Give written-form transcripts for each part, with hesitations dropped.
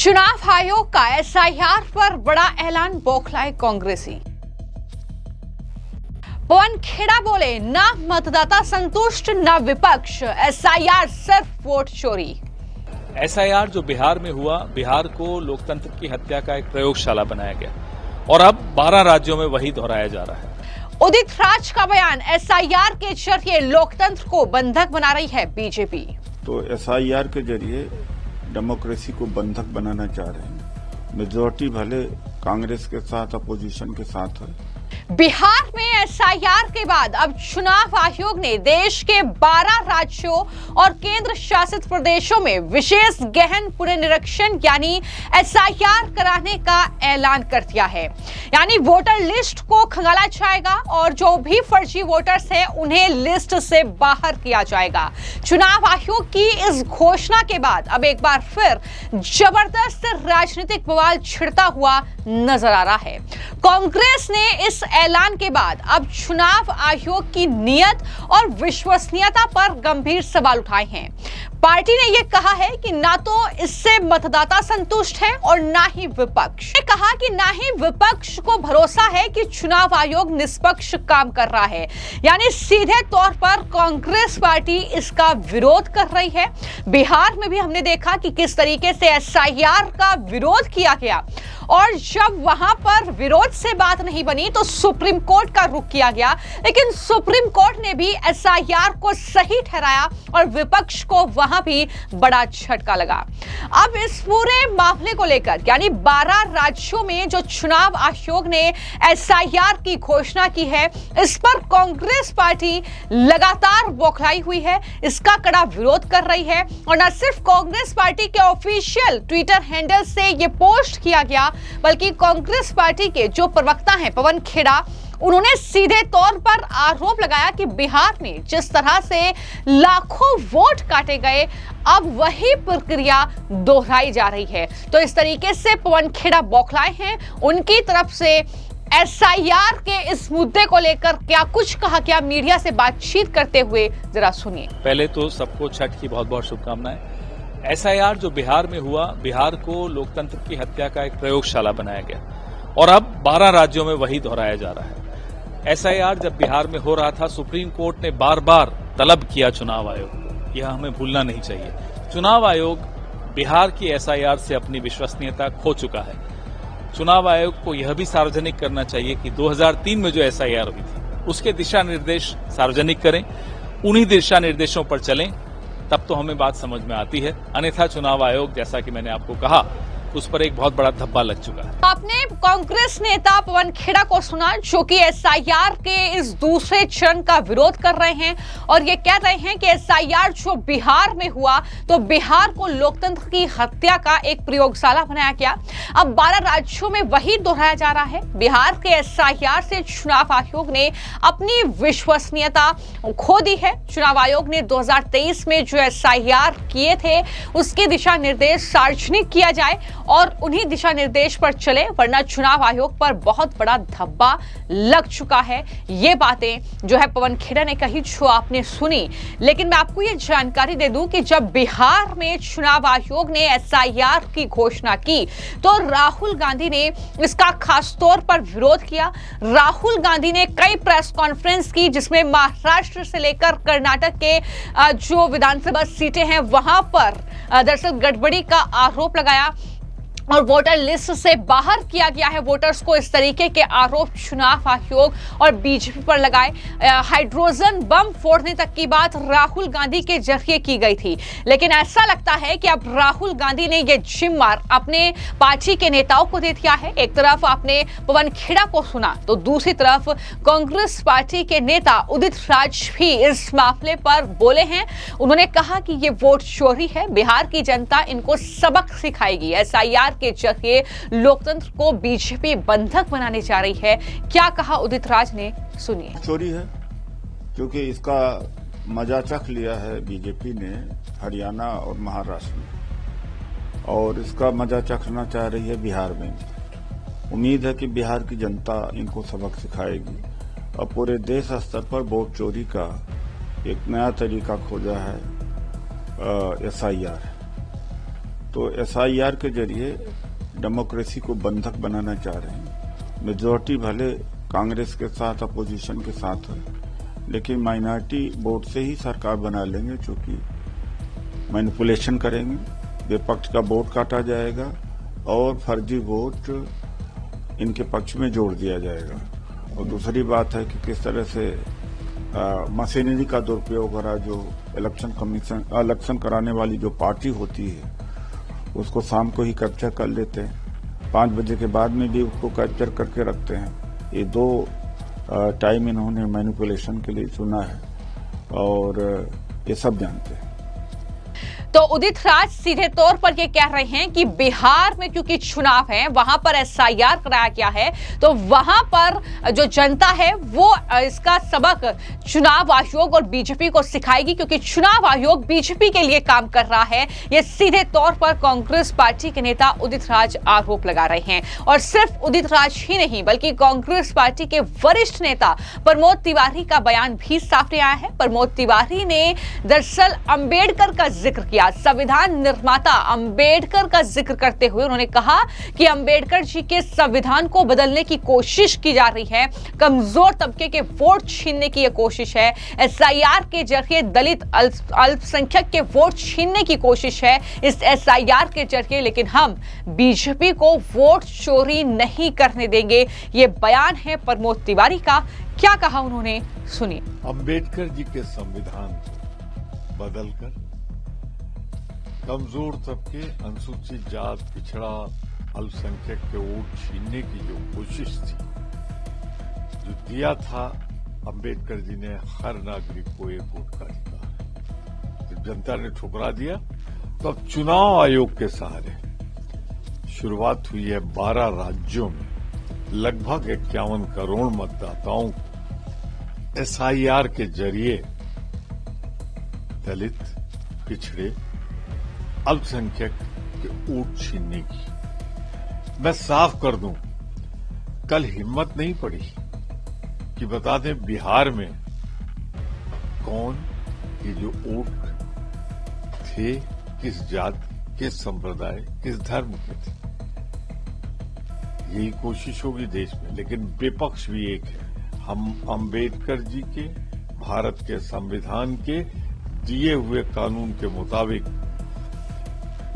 चुनाव आयोग का एसआईआर पर बड़ा ऐलान, बौखलाए कांग्रेसी। पवन खेड़ा बोले, ना मतदाता संतुष्ट ना विपक्ष, एसआईआर सिर्फ वोट चोरी। एसआईआर जो बिहार में हुआ, बिहार को लोकतंत्र की हत्या का एक प्रयोगशाला बनाया गया और अब 12 राज्यों में वही दोहराया जा रहा है। उदित राज का बयान, एसआईआर के जरिए लोकतंत्र को बंधक बना रही है बीजेपी। तो एसआईआर के जरिए डेमोक्रेसी को बंधक बनाना चाह रहे हैं। मेजोरिटी भले कांग्रेस के साथ, अपोजिशन के साथ है। बिहार में एसआईआर के बाद अब चुनाव आयोग ने देश के 12 राज्यों और केंद्र शासित प्रदेशों में विशेष गहन पुनर्निरीक्षण यानी एसआईआर कराने का ऐलान कर दिया है। यानी वोटर लिस्ट को खंगाला जाएगा और जो भी फर्जी वोटर्स हैं उन्हें लिस्ट से बाहर किया जाएगा। चुनाव आयोग की इस घोषणा के बाद अब एक बार फिर जबरदस्त राजनीतिक बवाल छिड़ता हुआ नजर आ रहा है। कांग्रेस ने इस ऐलान के बाद अब चुनाव आयोग की नीयत और विश्वसनीयता पर गंभीर सवाल उठाए हैं। पार्टी ने यह कहा है कि ना तो इससे मतदाता संतुष्ट है और ना ही विपक्ष ने कहा कि ना ही विपक्ष को भरोसा है कि चुनाव आयोग निष्पक्ष काम कर रहा है। यानी सीधे तौर पर कांग्रेस पार्टी इसका विरोध कर रही है। बिहार में भी हमने देखा कि किस तरीके से एसआईआर का विरोध किया गया और जब वहां पर विरोध से बात नहीं बनी तो सुप्रीम कोर्ट का रुख किया गया, लेकिन सुप्रीम कोर्ट ने भी एसआईआर को सही ठहराया और विपक्ष को वहां भी बड़ा झटका लगा। अब इस पूरे मामले को लेकर यानी 12 राज्यों में जो चुनाव आयोग ने एसआईआर की घोषणा की है, इस पर कांग्रेस पार्टी लगातार बौखलाई हुई है, इसका कड़ा विरोध कर रही है। और न सिर्फ कांग्रेस पार्टी के ऑफिशियल ट्विटर हैंडल से यह पोस्ट किया गया, बल्कि कांग्रेस पार्टी के जो प्रवक्ता हैं पवन खेड़ा, उन्होंने सीधे तौर पर आरोप लगाया कि बिहार में जिस तरह से लाखों वोट काटे गए, अब वही प्रक्रिया दोहराई जा रही है। तो इस तरीके से पवन खेड़ा बौखलाए हैं। उनकी तरफ से एसआईआर के इस मुद्दे को लेकर क्या कुछ कहा, क्या मीडिया से बातचीत करते हुए, जरा सुनिए। पहले तो सबको छठ की बहुत बहुत शुभकामनाएं। एसआईआर जो बिहार में हुआ, बिहार को लोकतंत्र की हत्या का एक प्रयोगशाला बनाया गया और अब 12 राज्यों में वही दोहराया जा रहा है। एसआईआर जब बिहार में हो रहा था, सुप्रीम कोर्ट ने बार बार तलब किया चुनाव आयोग को, यह हमें भूलना नहीं चाहिए। चुनाव आयोग बिहार की एसआईआर से अपनी विश्वसनीयता खो चुका है। चुनाव आयोग को यह भी सार्वजनिक करना चाहिए कि 2003 में जो एसआईआर हुई थी उसके दिशा निर्देश सार्वजनिक करें, उन्हीं दिशा निर्देशों पर चलें, तब तो हमें बात समझ में आती है। अन्यथा चुनाव आयोग, जैसा कि मैंने आपको कहा, उस पर एक बहुत बड़ा धब्बा लग चुका है। आपने कांग्रेस नेता पवन खेड़ा को सुना, जो कि एसआईआर के इस दूसरे चरण का विरोध कर रहे हैं और ये कह रहे हैं कि एसआईआर जो बिहार में हुआ, तो बिहार को लोकतंत्र की हत्या का एक प्रयोगशाला बनाया गया। अब 12 राज्यों में वही दोहराया जा रहा है। बिहार के एसआईआर से चुनाव आयोग ने अपनी विश्वसनीयता खो दी है। चुनाव आयोग ने 2023 में जो एसआईआर किए थे उसके दिशा निर्देश सार्वजनिक किया जाए और उन्हीं दिशा निर्देश पर चले, वरना चुनाव आयोग पर बहुत बड़ा धब्बा लग चुका है। ये बातें जो है पवन खेड़ा ने कही, जो आपने सुनी। लेकिन मैं आपको ये जानकारी दे दूं कि जब बिहार में चुनाव आयोग ने एसआईआर की घोषणा की तो राहुल गांधी ने इसका खास तौर पर विरोध किया। राहुल गांधी ने कई प्रेस कॉन्फ्रेंस की, जिसमें महाराष्ट्र से लेकर कर्नाटक के जो विधानसभा सीटें हैं वहां पर दरअसल गड़बड़ी का आरोप लगाया और वोटर लिस्ट से बाहर किया गया है वोटर्स को। इस तरीके के आरोप चुनाव आयोग और बीजेपी पर लगाए। हाइड्रोजन बम फोड़ने तक की बात राहुल गांधी के जरिए की गई थी, लेकिन ऐसा लगता है कि अब राहुल गांधी ने यह जिम्मेदार अपने पार्टी के नेताओं को दे दिया है। एक तरफ आपने पवन खेड़ा को सुना, तो दूसरी तरफ कांग्रेस पार्टी के नेता उदित राज भी इस मामले पर बोले हैं। उन्होंने कहा कि ये वोट चोरी है, बिहार की जनता इनको सबक सिखाएगी। एसआईआर के जरिए लोकतंत्र को बीजेपी बंधक बनाने जा रही है। क्या कहा उदित राज ने, सुनिए। चोरी है क्योंकि इसका मजा चख लिया है बीजेपी ने हरियाणा और महाराष्ट्र में, और इसका मजा चखना चाह रही है बिहार में। उम्मीद है कि बिहार की जनता इनको सबक सिखाएगी और पूरे देश स्तर पर वोट चोरी का एक नया तरीका खोजा है एसआईआर। तो SIR के जरिए डेमोक्रेसी को बंधक बनाना चाह रहे हैं। मेजॉरिटी भले कांग्रेस के साथ, अपोजिशन के साथ है, लेकिन माइनॉरिटी वोट से ही सरकार बना लेंगे, चूंकि मैनिपुलेशन करेंगे, विपक्ष का वोट काटा जाएगा और फर्जी वोट इनके पक्ष में जोड़ दिया जाएगा। और दूसरी बात है कि किस तरह से मशीनरी का दुरुपयोग हो रहा, जो इलेक्शन कराने वाली जो पार्टी होती है उसको शाम को ही कैप्चर कर लेते हैं, 5 बजे के बाद में भी उसको कैप्चर करके रखते हैं। ये 2 टाइम इन्होंने मैनिपुलेशन के लिए चुना है और ये सब जानते हैं। तो उदित राज सीधे तौर पर ये कह रहे हैं कि बिहार में क्योंकि चुनाव है, वहां पर SIR कराया गया है, तो वहां पर जो जनता है वो इसका सबक चुनाव आयोग और बीजेपी को सिखाएगी, क्योंकि चुनाव आयोग बीजेपी के लिए काम कर रहा है। ये सीधे तौर पर कांग्रेस पार्टी के नेता उदित राज आरोप लगा रहे हैं। और सिर्फ उदित राज ही नहीं, बल्कि कांग्रेस पार्टी के वरिष्ठ नेता प्रमोद तिवारी का बयान भी सामने आया है। प्रमोद तिवारी ने दरअसल अंबेडकर का जिक्र किया, संविधान निर्माता अंबेडकर का जिक्र करते हुए उन्होंने कहा कि अंबेडकर जी के संविधान को बदलने की कोशिश की जा रही है, कमजोर तबके के वोट छीनने की यह कोशिश है, SIR के जरिए दलित अल्पसंख्यक के वोट छीनने की कोशिश है इस SIR के जरिए, लेकिन हम बीजेपी को वोट चोरी नहीं करने देंगे। ये बयान है प्रमोद तिवारी का। क्या कहा उन्होंने, सुनिए। अंबेडकर जी के संविधान को बदलकर कमजोर तबके, अनुसूचित जात, पिछड़ा, अल्पसंख्यक के वोट छीनने की जो कोशिश थी, जो दिया था अंबेडकर जी ने हर नागरिक को एक वोट का अधिकार, जब जनता ने ठुकरा दिया तो अब चुनाव आयोग के सहारे शुरुआत हुई है 12 राज्यों में लगभग 51 करोड़ मतदाताओं को SIR के जरिए दलित, पिछड़े, अल्पसंख्यक के वोट छीनने की। मैं साफ कर दूं, कल हिम्मत नहीं पड़ी कि बता दें बिहार में कौन ये जो वोट थे, किस जात, किस संप्रदाय, किस धर्म के थे। यही कोशिश होगी देश में, लेकिन विपक्ष भी एक है। हम अंबेडकर जी के, भारत के संविधान के दिए हुए कानून के मुताबिक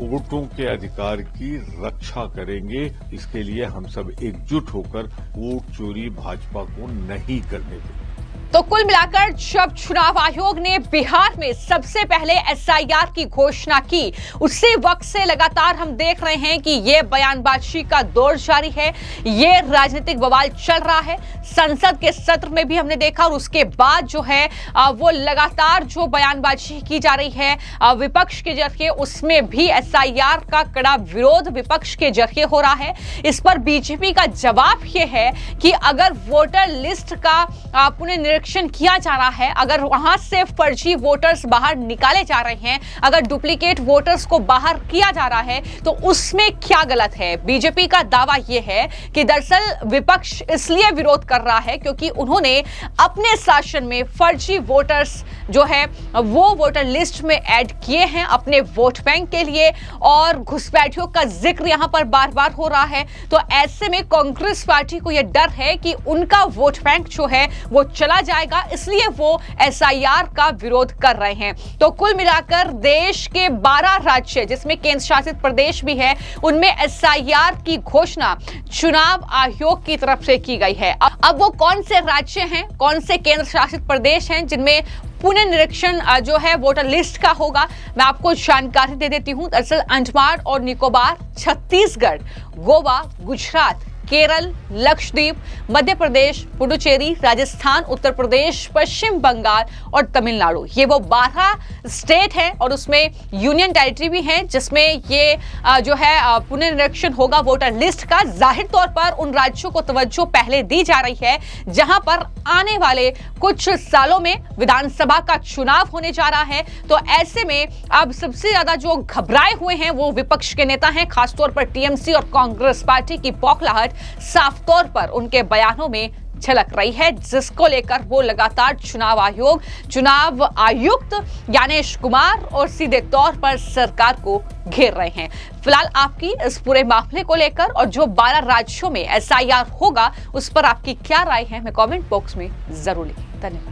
वोटों के अधिकार की रक्षा करेंगे। इसके लिए हम सब एकजुट होकर वोट चोरी भाजपा को नहीं करने देंगे। तो कुल मिलाकर जब चुनाव आयोग ने बिहार में सबसे पहले SIR की घोषणा की, उसी वक्त से लगातार हम देख रहे हैं कि ये बयानबाजी का दौर जारी है, ये राजनीतिक बवाल चल रहा है। संसद के सत्र में भी हमने देखा और उसके बाद जो है वो लगातार जो बयानबाजी की जा रही है विपक्ष के जरिए, उसमें भी SIR का कड़ा विरोध विपक्ष के जरिए हो रहा है। इस पर बीजेपी का जवाब ये है कि अगर वोटर लिस्ट का पुनर्निरीक्षण किया जा रहा है, अगर वहां से फर्जी वोटर्स बाहर निकाले जा रहे हैं, अगर डुप्लीकेट वोटर्स को बाहर किया जा रहा है, तो उसमें क्या गलत है। बीजेपी का दावा यह है कि दरअसल विपक्ष इसलिए विरोध कर रहा है क्योंकि उन्होंने अपने शासन में फर्जी वोटर्स जो है वो वोटर लिस्ट में ऐड किए हैं अपने वोट बैंक के लिए, और घुसपैठियों का जिक्र यहां पर बार बार हो रहा है। तो ऐसे में कांग्रेस पार्टी को यह डर है कि उनका वोट बैंक जो है वो चला जाएगा, इसलिए वो SIR का विरोध कर रहे हैं। तो कुल मिलाकर देश के 12 राज्य जिसमें केंद्र शासित प्रदेश भी है, उनमें SIR की घोषणा चुनाव आयोग की तरफ से की गई है। अब वो कौन से राज्य हैं, कौन से केंद्र शासित प्रदेश हैं जिनमें पुनर्निरीक्षण जो है वोटर लिस्ट का होगा, मैं आपको जानकारी दे देती हूं। दरअसल अंडमान और निकोबार, छत्तीसगढ़, गोवा, गुजरात, केरल, लक्षद्वीप, मध्य प्रदेश, पुडुचेरी, राजस्थान, उत्तर प्रदेश, पश्चिम बंगाल और तमिलनाडु, ये वो 12 स्टेट हैं और उसमें यूनियन टेरिटरी भी हैं जिसमें ये जो है पुनर्निरीक्षण होगा वोटर लिस्ट का। जाहिर तौर पर उन राज्यों को तवज्जो पहले दी जा रही है जहां पर आने वाले कुछ सालों में विधानसभा का चुनाव होने जा रहा है। तो ऐसे में अब सबसे ज्यादा जो घबराए हुए हैं वो विपक्ष के नेता हैं, खासतौर पर TMC और कांग्रेस पार्टी की बौखलाहट साफ तौर पर उनके बयानों में झलक रही है, जिसको लेकर वो लगातार चुनाव आयोग, चुनाव आयुक्त ज्ञानेश कुमार और सीधे तौर पर सरकार को घेर रहे हैं। फिलहाल आपकी इस पूरे मामले को लेकर और जो 12 राज्यों में SIR होगा उस पर आपकी क्या राय है, हमें कमेंट बॉक्स में जरूर लिखें। धन्यवाद।